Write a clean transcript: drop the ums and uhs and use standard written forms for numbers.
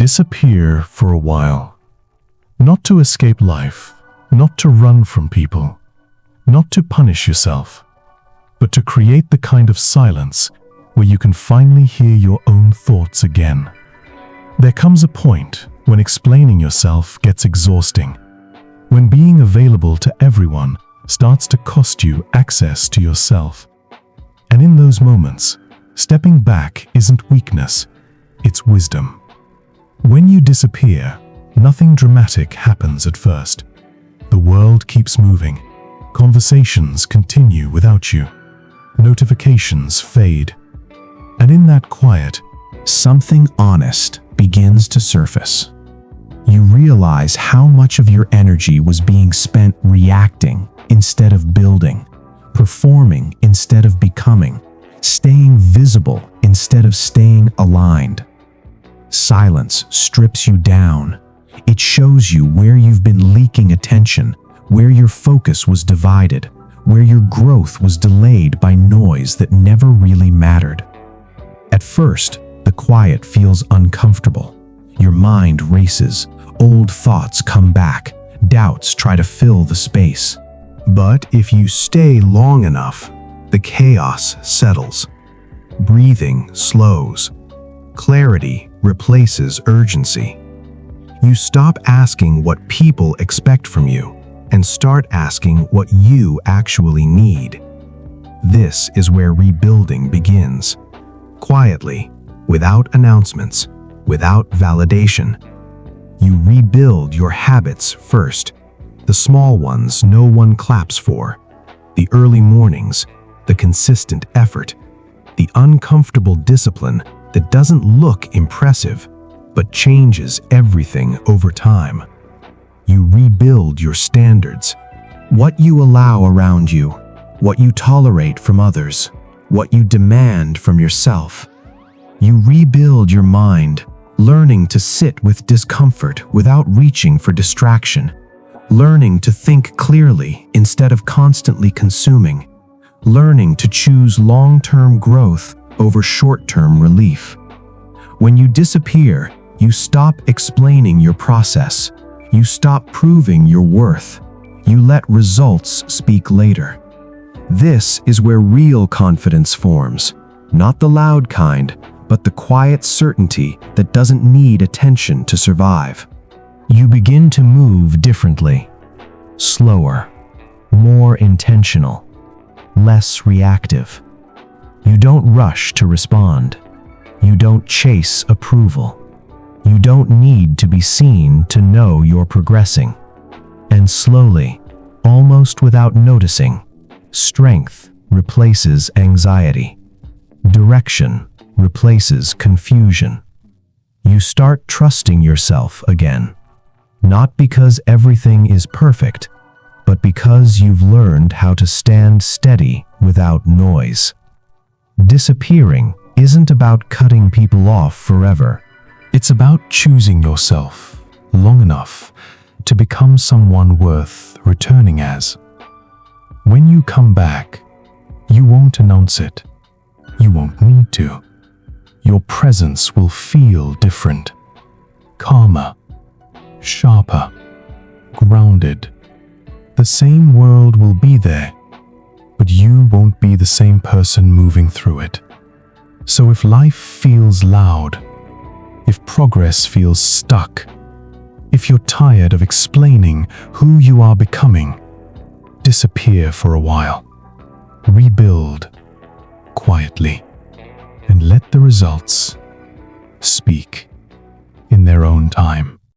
Disappear for a while. Not to escape life, not to run from people, not to punish yourself, but to create the kind of silence where you can finally hear your own thoughts again. There comes a point when explaining yourself gets exhausting, when being available to everyone starts to cost you access to yourself. And in those moments, stepping back isn't weakness, it's wisdom. When you disappear, nothing dramatic happens at first. The world keeps moving. Conversations continue without you. Notifications fade. And in that quiet, something honest begins to surface. You realize how much of your energy was being spent reacting instead of building, performing instead of becoming, staying visible instead of staying aligned. Silence strips you down. It shows you where you've been leaking attention, where your focus was divided, where your growth was delayed by noise that never really mattered. At first, the quiet feels uncomfortable. Your mind races, old thoughts come back, doubts try to fill the space. But if you stay long enough, the chaos settles. Breathing slows. Clarity replaces urgency. You stop asking what people expect from you and start asking what you actually need. This is where rebuilding begins. Quietly, without announcements, without validation. You rebuild your habits first, the small ones no one claps for, the early mornings, the consistent effort, the uncomfortable discipline that doesn't look impressive, but changes everything over time. You rebuild your standards, what you allow around you, what you tolerate from others, what you demand from yourself. You rebuild your mind, learning to sit with discomfort without reaching for distraction, learning to think clearly instead of constantly consuming, learning to choose long-term growth over short-term relief. When you disappear, you stop explaining your process. You stop proving your worth. You let results speak later. This is where real confidence forms, not the loud kind, but the quiet certainty that doesn't need attention to survive. You begin to move differently, slower, more intentional, less reactive. You don't rush to respond. You don't chase approval. You don't need to be seen to know you're progressing. And slowly, almost without noticing, strength replaces anxiety. Direction replaces confusion. You start trusting yourself again, not because everything is perfect, but because you've learned how to stand steady without noise. Disappearing isn't about cutting people off forever. It's about choosing yourself long enough to become someone worth returning as. When you come back, you won't announce it. You won't need to. Your presence will feel different, calmer, sharper, grounded. The same world will be there, but you won't be the same person moving through it. So if life feels loud, if progress feels stuck, if you're tired of explaining who you are becoming, disappear for a while. Rebuild quietly and let the results speak in their own time.